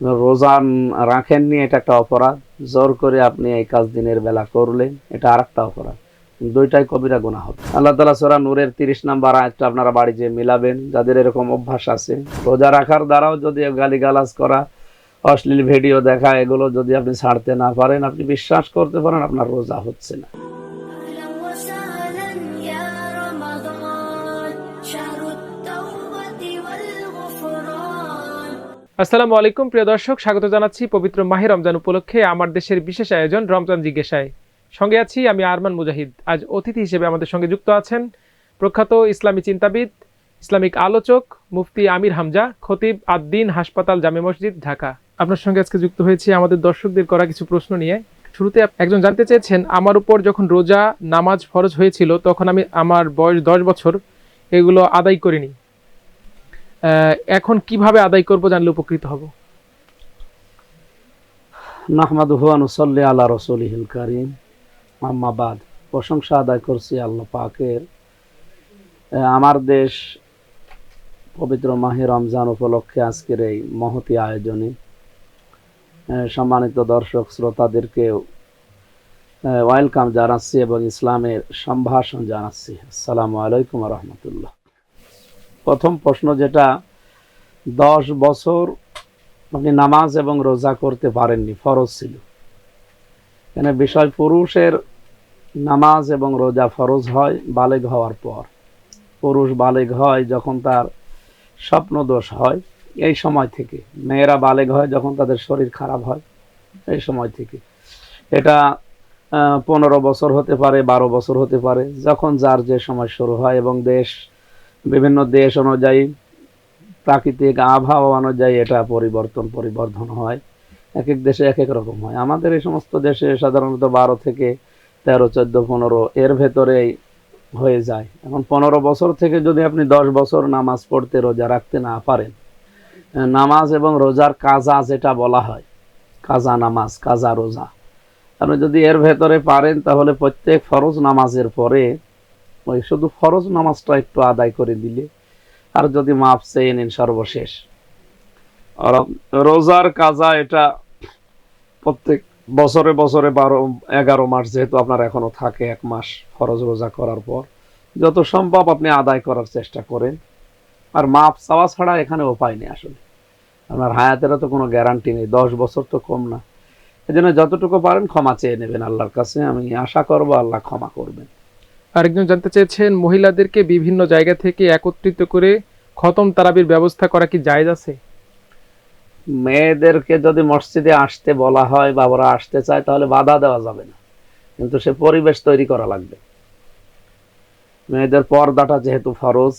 রোজা রাখেননি, এটা একটা অপরাধ। জোর করে আপনি এই কাজ দিনের বেলা করলেন, এটা আরেকটা অপরাধ। দুইটাই কবিরা গুনাহ হবে। আল্লাহ তাআলা সূরা নূরের 30 নম্বর আয়াতটা আপনারা বাড়ি যেয়ে মিলাবেন, যাদের এরকম অভ্যাস আছে। রোজা রাখার দ্বারাও যদি গালিগালাজ করা, অশ্লীল ভিডিও দেখা, এগুলো যদি আপনি ছাড়তে না পারেন, আপনি বিশ্বাস করতে পারেন আপনার রোজা হচ্ছে না। আসসালামু আলাইকুম প্রিয় দর্শক, স্বাগত জানাচ্ছি পবিত্র মাহে রমজান উপলক্ষে আমার দেশের বিশেষ আয়োজন রমজান জিজ্ঞাসায়। সঙ্গে আছি আমি আরমান মুজাহিদ। আজ অতিথি হিসেবে আমাদের সঙ্গে যুক্ত আছেন প্রখ্যাত ইসলামী চিন্তাবিদ, ইসলামিক আলোচক মুফতি আমির হামজা, খতিব আদ-দ্বীন হাসপাতাল জামে মসজিদ, ঢাকা। আপনার সঙ্গে আজকে যুক্ত হয়েছি আমাদের দর্শকদের করা কিছু প্রশ্ন নিয়ে। শুরুতে একজন জানতে চেয়েছেন, আমার উপর যখন রোজা নামাজ ফরজ হয়েছিল তখন আমার বয়স 10 বছর, এগুলো আদায় করিনি। এখন কিভাবে আদায় করব জানলে উপকৃত হব। নাহমাদুহু ওয়া নুসাল্লি আলা রাসূলিহিল কারীম, আম্মা বাদ। প্রশংসা আদায় করছি আল্লাহ পাকের। আমার দেশ পবিত্র মাহে রমজান উপলক্ষে আজকের এই মহতী আয়োজনে সম্মানিত দর্শক শ্রোতাদেরকে ওয়েলকাম জানাচ্ছি এবং ইসলামের সম্ভাষণ জানাচ্ছি। আসসালামু আলাইকুম ওয়া রাহমাতুল্লাহ। প্রথম প্রশ্ন যেটা, 10 বছর আপনি নামাজ এবং রোজা করতে পারেননি, ফরজ ছিল। এখানে বিষয়, পুরুষের নামাজ এবং রোজা ফরজ হয় বালেগ হওয়ার পর। পুরুষ বালেগ হয় যখন তার স্বপ্ন দোষ হয়, এই সময় থেকে। মেয়েরা বালেগ হয় যখন তাদের শরীর খারাপ হয়, এই সময় থেকে। এটা 15 বছর হতে পারে, 12 বছর হতে পারে, যখন যার যে সময় শুরু হয়। এবং বিভিন্ন দেশ অনুযায়ী, প্রাকৃতিক আবহাওয়া অনুযায়ী এটা পরিবর্ধন হয়। এক এক দেশে এক এক রকম হয়। আমাদের এই সমস্ত দেশে সাধারণত 12 থেকে 13, 14, 15 এর ভেতরেই হয়ে যায়। এখন 15 বছর থেকে যদি আপনি 10 বছর নামাজ পড়তে রোজা রাখতে না পারেন, নামাজ এবং রোজার কাজা যেটা বলা হয়, কাজা নামাজ, কাজা রোজা, আপনি যদি এর ভেতরে পারেন, তাহলে প্রত্যেক ফরজ নামাজের পরে ওই শুধু ফরজ নামাজটা একটু আদায় করে দিলে, আর যদি মাফ চেয়ে নিন সর্বশেষ। আর রোজার কাজা এটা প্রত্যেক বছরে 11 মাস, যেহেতু আপনার এখনো থাকে 1 মাস ফরজ রোজা করার পর, যত সম্ভব আপনি আদায় করার চেষ্টা করেন। আর মাপ চাওয়া ছাড়া এখানে উপায় নেই। আসলে আপনার হায়াতেরও তো কোনো গ্যারান্টি নেই, 10 বছর তো কম না। এই জন্য যতটুকু পারেন ক্ষমা চেয়ে নেবেন আল্লাহর কাছে। আমি আশা করব আল্লাহ ক্ষমা করবেন। আরেকজন জানতে চেয়েছেন, মহিলাদেরকে বিভিন্ন জায়গা থেকে একত্রিত করে খতম তারাবির ব্যবস্থা করা কি জায়েজ আছে? মেয়েদেরকে যদি মসজিদে আসতে বলা হয় বা ওরা আসতে চায়, তাহলে বাধা দেওয়া যাবে না, কিন্তু সে পরিবেশ তৈরি করা লাগবে। মেয়েদের পর্দাটা যেহেতু ফরজ,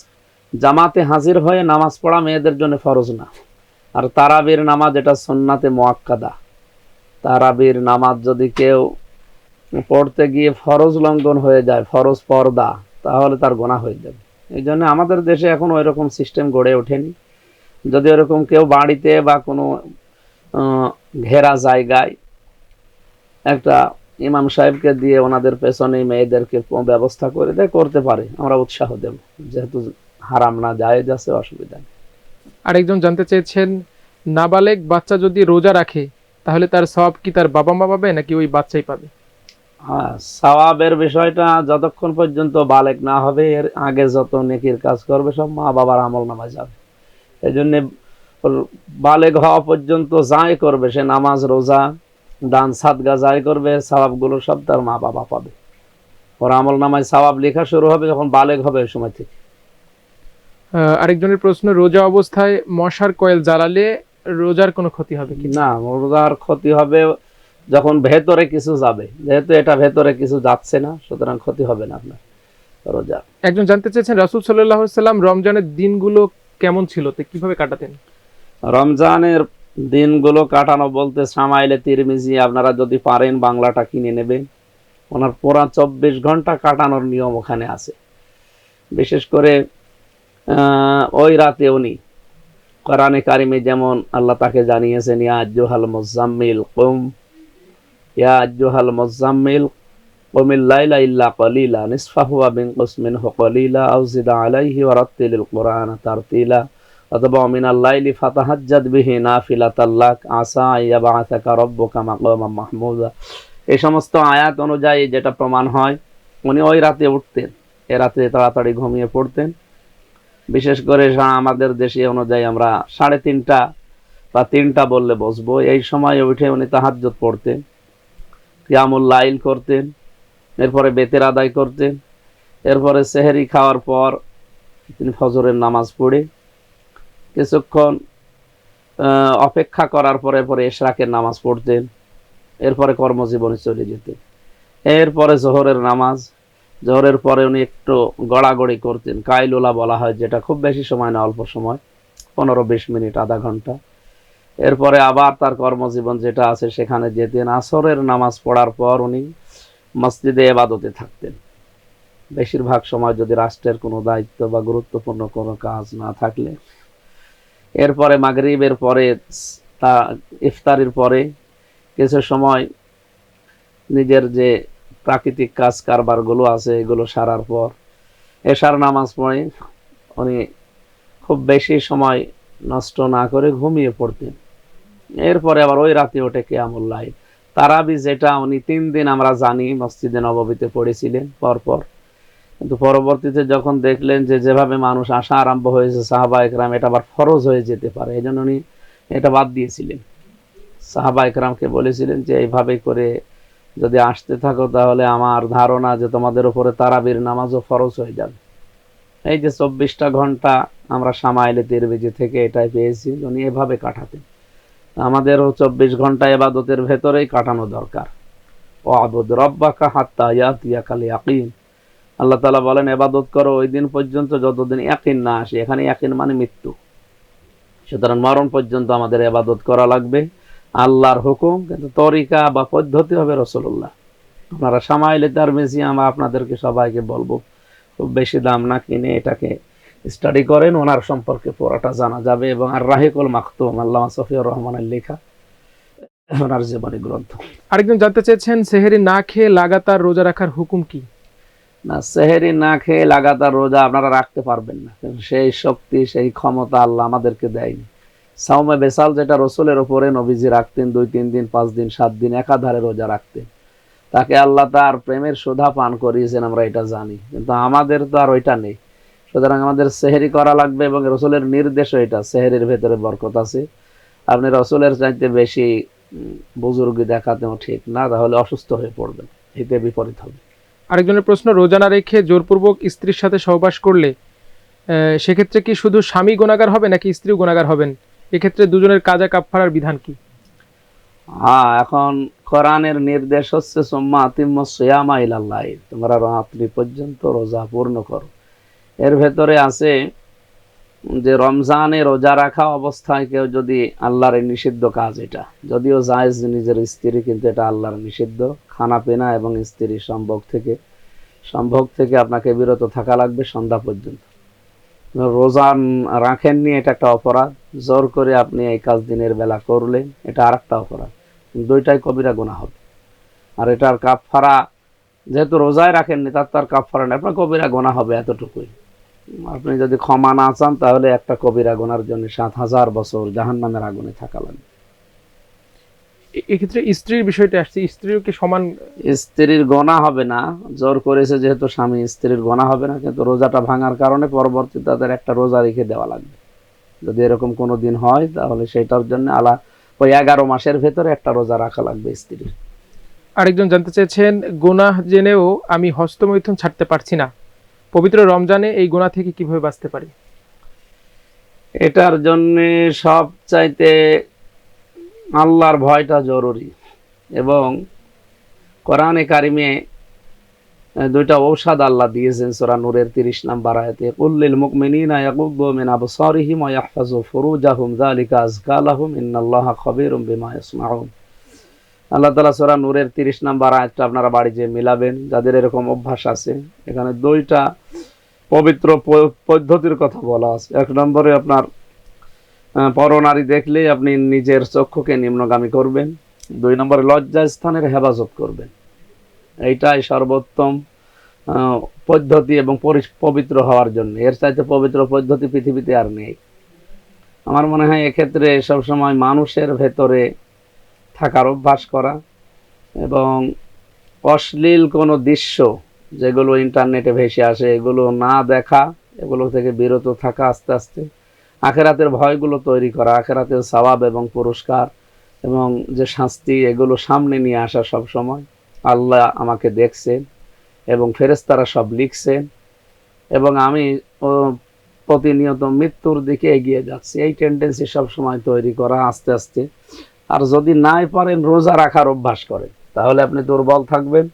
জামাতে হাজির হয়ে নামাজ পড়া মেয়েদের জন্য ফরজ না। আর তারাবির নামাজ এটা সুন্নাতে মুআক্কাদা। তারাবির নামাজ যদি কেউ পড়তে গিয়ে ফরজ লঙ্ঘন হয়ে যায়, ফরজ পর্দা, তাহলে তার গুনাহ হয়ে যাবে। এই জন্য আমাদের দেশে এখন ওই রকম সিস্টেম গড়ে ওঠেনি। যদি এরকম কেউ বাড়িতে বা কোনো ঘেরা জায়গায় একটা ইমাম সাহেবকে দিয়ে ওনাদের পেছনে মেয়েদেরকে ব্যবস্থা করে দেয়, করতে পারে, আমরা উৎসাহ দেব। যেহেতু হারাম না, জায়েজ আছে, অসুবিধা নেই। আরেকজন জানতে চেয়েছেন, নাবালেগ বাচ্চা যদি রোজা রাখে তাহলে তার সওয়াব কি তার বাবা মা পাবে নাকি ওই বাচ্চাই পাবে? হ্যাঁ, সওয়াবের বিষয়টা যতক্ষণ পর্যন্ত বালেগ না হবে, এর আগে যত নেকির কাজ করবে সব মা বাবার আমলনামায় যাবে। এই জন্য বালেগ হওয়া পর্যন্ত যাই করবে, সে নামাজ, রোজা, দান, সাদগা যাই করবে, সওয়াবগুলো সব তার মা বাবা পাবে। ওর আমলনামায় সওয়াব লেখা শুরু হবে যখন বালেগ হবে, ওই সময় থেকে। আরেকজনের প্রশ্ন, রোজা অবস্থায় মশার কয়েল জ্বালালে রোজার কোনো ক্ষতি হবে কি না, রোজার ক্ষতি হবে যখন ভেতরে কিছু যাবে। যেহেতু এটা ভেতরে কিছু যাচ্ছে না, সুতরাং ক্ষতি হবে না আপনার রোজা। একজন জানতে চেয়েছেন, রাসূল সাল্লাল্লাহু আলাইহি সাল্লাম রমজানের দিনগুলো কেমন ছিল, তো কিভাবে কাটাতেন? রমজানের দিনগুলো কাটানো বলতে, সামাইলে তিরমিজি আপনারা যদি পারেন বাংলাটা কিনে নেবেন। ওনার পুরা 24 ঘন্টা কাটানোর নিয়ম ওখানে আছে। বিশেষ করে ওই রাতে উনি কোরআনে কারিমে যেমন আল্লাহ তাকে জানিয়েছেন, ইয়া আইয়ুহাল মুযাম্মিল কুম, ইয়া আইয়ুহাল মুযাম্মিল কুমিল লাইলা ইল্লা কালিলা নিসফাহু ওয়া বিনকুস মিনহু কালিলা আও জিদ আলাইহি ওয়া রাত্তিলিল কুরআনা তারতিলা অথবা মিনাল লাইলি ফাতাহাজ্জাদ বিহি নাফিলাতাল লাক আসা আইয়াবাআসাকা রাব্বুকা মাকামান মাহমুদা। এই সমস্ত আয়াত অনুযায়ী যেটা প্রমাণ হয়, উনি ওই রাতে উঠতেন, এ রাতে তাড়াতাড়ি ঘুমিয়ে পড়তেন। বিশেষ করে আমাদের দেশে অনুযায়ী আমরা 3:30 বা 3টা বললে বসবো, এই সময় উঠে উনি তাহাজ্জুদ পড়তেন, কিয়ামুল লাইল করতেন, এরপরে বেতের আদায় করতেন, এরপরে সেহরি খাওয়ার পর তিনি ফজরের নামাজ পড়ে কিছুক্ষণ অপেক্ষা করার পরে ইশরাকের নামাজ পড়তেন, এরপরে কর্মজীবনে চলে যেতেন। এরপরে জোহরের নামাজ, জোহরের পরে উনি একটু গড়াগড়ি করতেন, কাইলুলা বলা হয়, যেটা খুব বেশি সময় না, অল্প সময়, 15-20 মিনিট, আধা ঘন্টা। এরপরে আবার তার কর্মজীবন যেটা আছে সেখানে যেতেন। আসরের নামাজ পড়ার পর উনি মসজিদে ইবাদতে থাকতেন। বেশিরভাগ সময় যদি রাষ্ট্রের কোনো দায়িত্ব বা গুরুত্বপূর্ণ কোনো কাজ না থাকলে। এরপরে মাগরিবের পরে তা ইফতারির পরে কিছু সময় নিজের যে প্রাকৃতিক কাজ কারবারগুলো আছে এগুলো সারার পর এশার নামাজ পড়ে উনি খুব বেশি সময় নষ্ট না করে ঘুমিয়ে পড়তেন। এরপরে আবার ওই রাতে ওঠে কিয়ামুল লাইল, তারাবি, যেটা উনি 3 দিন আমরা জানি মসজিদে নববীতে পড়েছিলেন পরপর। কিন্তু পরবর্তীতে যখন দেখলেন যে যেভাবে মানুষ আসা আরম্ভ হয়েছে সাহাবা একরাম, এটা আবার ফরজ হয়ে যেতে পারে, এই জন্য উনি এটা বাদ দিয়েছিলেন। সাহাবা একরামকে বলেছিলেন যে এইভাবে করে যদি আসতে থাকো তাহলে আমার ধারণা যে তোমাদের উপরে তারাবির নামাজও ফরজ হয়ে যাবে। এই যে 24টা ঘন্টা আমরা সামাইলে তিরমিজি থেকে এটাই পেয়েছি, উনি এভাবে কাটাতেন। আমাদেরও 24 ঘন্টা ইবাদতের ভেতরেই কাটানো দরকার। ওয়াবুদ রাব্বাকা হাত্তা ইয়াতিয়াকাল ইয়াকিন। আল্লাহ তাআলা বলেন ইবাদত করো ওই দিন পর্যন্ত যতদিন ইয়াকিন না আসে। এখানে ইয়াকিন মানে মৃত্যু। সুতরাং মরণ পর্যন্ত আমাদের ইবাদত করা লাগবে, আল্লাহর হুকুম, কিন্তু তরিকা বা পদ্ধতি হবে রাসূলুল্লাহ। আপনারা সামাইলে তিরমিজি আমরা আপনাদেরকে সবাইকে বলবো খুব বেশি দাম না কিনে এটাকে স্টাডি করেন, ওনার সম্পর্কে পুরোটা জানা যাবে। এবং আর রাহিকুল মাকতুম, আল্লামা সফিউর রহমানের লেখা, ওনার জীবনী গ্রন্থ। আরেকজন জানতে চেয়েছেন, সেহরি না খেয়ে লাগাতার রোজা রাখার হুকুম কি? না, সেহরি না খেয়ে লাগাতার রোজা আপনারা রাখতে পারবেন না, সেই শক্তি সেই ক্ষমতা আল্লাহ আমাদেরকে দেয়নি। সাওমে বেসাল, যেটা রসুলের উপরে নবীজি রাখতেন, 2-3 দিন 5 দিন 7 দিন একাধারে রোজা রাখতেন, তাকে আল্লাহ তার প্রেমের সুধা পান করিয়েছেন, আমরা এটা জানি, কিন্তু আমাদের তো আর ওইটা নেই। সুতরাং আমাদের সেহরি করা লাগবে, এবং রসুলের নির্দেশও এটা, সেহরির ভেতরে বরকত আছে। আপনি রসুলের চাইতে বেশি বুজুর্গি দেখাতেও ঠিক না, তাহলে অসুস্থ হয়ে পড়বেন, এতে বিপরীত হবে। আরেকজনের প্রশ্ন, রোজা না রেখে জোরপূর্বক স্ত্রীর সাথে সহবাস করলে সেক্ষেত্রে কি শুধু স্বামী গুনাহগার হবে নাকি স্ত্রীও গুনাহগার হবেন? এক্ষেত্রে দুজনের কাজা কাফফারার বিধান কি? এখন কোরআনের নির্দেশ হচ্ছে সুম্মা আতিম্মুস সিয়ামা ইলাল লাইল, তোমরা রাত্রি পর্যন্ত রোজা পূর্ণ করো। এর ভেতরে আছে যে রমজানে রোজা রাখা অবস্থায় কেউ যদি আল্লাহর নিষিদ্ধ কাজ, এটা যদিও জায়েজ নিজের স্ত্রী, কিন্তু এটা আল্লাহর নিষিদ্ধ, খানা পিনা এবং স্ত্রীর সম্ভোগ থেকে আপনাকে বিরত থাকা লাগবে সন্ধ্যা পর্যন্ত। রোজা রাখেননি, এটা একটা অপরাধ। জোর করে আপনি এই কাজ দিনের বেলা করলেন, এটা আর একটা অপরাধ, দুইটাই কবিরা গুনাহ হবে। আর এটার কাফফারা, যেহেতু রোজায় রাখেননি তার তার কাফফারা নেই, আপনার কবিরা গুনাহ হবে এতটুকুই। আপনি যদি ক্ষমা না চান তাহলে একটা কবিরা গুনার জন্য 7000 বছর জাহান্নামের আগুনে থাকা লাগবে। এক্ষেত্রে স্ত্রীর বিষয়টা আসছে, স্ত্রীও কি সমান? স্ত্রীর গোনা হবে না, জোর করেছে যেহেতু স্বামী, স্ত্রীর গোনা হবে না, কিন্তু রোজাটা ভাঙার কারণে পরবর্তীতে তাদের একটা রোজা রেখে দেওয়া লাগবে। যদি এরকম কোনো দিন হয় তাহলে সেটার জন্য ওই 11 মাসের ভেতরে একটা রোজা রাখা লাগবে স্ত্রীর। আরেকজন জানতে চেয়েছেন, গুনাহ জেনেও আমি হস্তমৈথুন ছাড়তে পারছি না, পবিত্র রমজানে এই গুনাহ থেকে কিভাবে বাঁচতে পারি? এটার জন্য সবচাইতে আল্লাহর ভয়টা জরুরি, এবং কোরআনে কারিমে 2টা ঔষধ আল্লাহ দিয়েছেন সূরা নূরের 30 নম্বর আয়াতে, কুল্লিল মুমিনিনা ইয়াগুদ্দু মিন আবসারিহিম ওয়া ইয়াহফাযু ফুরুজাহুম যালিকা আযকা লাহুম ইন্নাল্লাহা খাবীরুম বিমা ইয়াসনাউন। আল্লাহ তাআলা সূরা নূরের 30 নম্বর আয়াতটা আপনারা বাড়ি যেয়ে মিলাবেন, যাদের এরকম অভ্যাস আছে। এখানে 2টা পবিত্র পদ্ধতির কথা বলা আছে। 1 নম্বরে আপনার পরনারী দেখলেই আপনি নিজের চক্ষুকে নিম্নগামী করবেন। 2 নম্বরে লজ্জা স্থানের হেফাজত করবেন। এইটাই সর্বোত্তম পদ্ধতি এবং পবিত্র হওয়ার জন্য। এর চাইতে পবিত্র পদ্ধতি পৃথিবীতে আর নেই। আমার মনে হয় এক্ষেত্রে সবসময় মানুষের ভেতরে থাকার অভ্যাস করা এবং অশ্লীল কোনো দৃশ্য যেগুলো ইন্টারনেটে ভেসে আসে এগুলো না দেখা, এগুলো থেকে বিরত থাকা, আস্তে আস্তে আখেরাতের ভয়গুলো তৈরি করা, আখেরাতের সওয়াব এবং পুরস্কার এবং যে শাস্তি এগুলো সামনে নিয়ে আসা। সব সময় আল্লাহ আমাকে দেখছেন এবং ফেরেশতারা সব লিখছেন এবং আমি প্রতিনিয়ত মৃত্যুর দিকে এগিয়ে যাচ্ছি, এই টেন্ডেন্সি সবসময় তৈরি করা আস্তে আস্তে। আর যদি নাই পারেন রোজা রাখার অভ্যাস করেন তাহলে আপনি দুর্বল থাকবেন,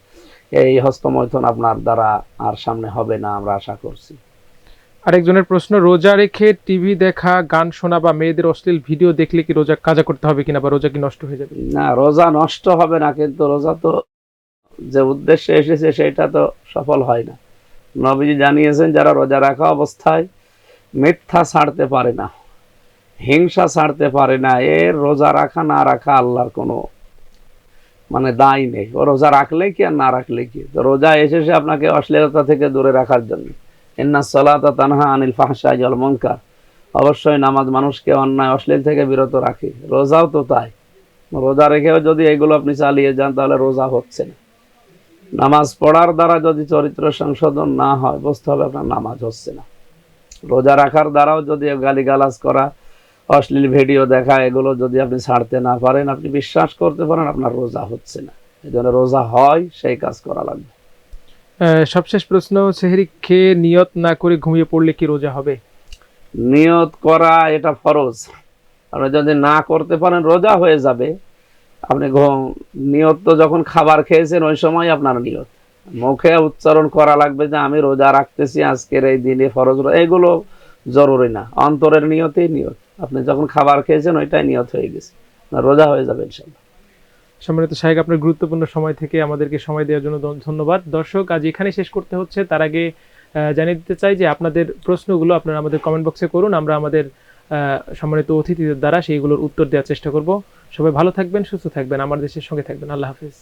এই হস্তমৈথুন আপনার দ্বারা আর সামনে হবে না আমরা আশা করছি। আরেকজনের প্রশ্ন, রোজা রেখে টিভি দেখা, গান শোনা বা মেয়েদের অশ্লীল ভিডিও দেখলে কি রোজা কাজা করতে হবে কিনা বা রোজা কি নষ্ট হয়ে যাবে? না, রোজা নষ্ট হবে না, কিন্তু রোজা তো যে উদ্দেশ্যে এসেছে সেটা তো সফল হয় না। নবীজি জানিয়েছেন যারা রোজা রাখা অবস্থায় মিথ্যা ছাড়তে পারে না, হিংসা ছাড়তে পারে না, এর রোজা রাখা না রাখা আল্লাহর কোনো দায় নেই। ও রোজা রাখলে কি আর না রাখলে কি, তো রোজা এসেছে আপনাকে অশ্লীলতা থেকে দূরে রাখার জন্য। ইন্নাস সালাতা তানহা আনিল ফাহশাই ওয়াল মুনকার, অবশ্যই নামাজ মানুষকে অন্যায় অশ্লীল থেকে বিরত রাখে, রোজাও তো তাই। রোজা রেখেও যদি এগুলো আপনি চালিয়ে যান তাহলে রোজা হচ্ছে না। নামাজ পড়ার দ্বারা যদি চরিত্র সংশোধন না হয় বুঝতে হবে আপনার নামাজ হচ্ছে না। রোজা রাখার দ্বারাও যদি গালিগালাজ করা, অশ্লীল ভিডিও দেখা এগুলো যদি আপনি ছাড়তে না পারেন, আপনি বিশ্বাস করতে পারেন আপনার রোজা হচ্ছে না। এই জন্য রোজা হয় সেই কাজ করা লাগবে। সবশেষ প্রশ্ন, সেহরি খেয়ে নিয়ত না করে ঘুমিয়ে পড়লে কি রোজা হবে? নিয়ত করা এটা ফরজ, আপনি যদি না করতে পারেন রোজা হয়ে যাবে। আপনি নিয়ত তো যখন খাবার খেয়েছেন ওই সময় আপনার নিয়ত, মুখে উচ্চারণ করা লাগবে যে আমি রোজা রাখতেছি আজকের এই দিনে ফরজ, এগুলো জরুরি না। অন্তরের নিয়তেই নিয়ত, আপনি যখন খাবার খেয়েছেন ওইটাই নিয়ত হয়ে গেছে, রোজা হয়ে যাবে ইনশাআল্লাহ। সম্মানিত শাহেখ, আপনার গুরুত্বপূর্ণ সময় থেকে আমাদেরকে সময় দেওয়ার জন্য ধন্যবাদ। দর্শক, আজ এখানে শেষ করতে হচ্ছে, তার আগে জানিয়ে দিতে চাই যে আপনাদের প্রশ্নগুলো আপনারা আমাদের কমেন্ট বক্সে করুন, আমরা আমাদের সম্মানিত অতিথিদের দ্বারা সেইগুলোর উত্তর দেওয়ার চেষ্টা করব। সবাই ভালো থাকবেন, সুস্থ থাকবেন, আমার দেশের সঙ্গে থাকবেন। আল্লাহ হাফেজ।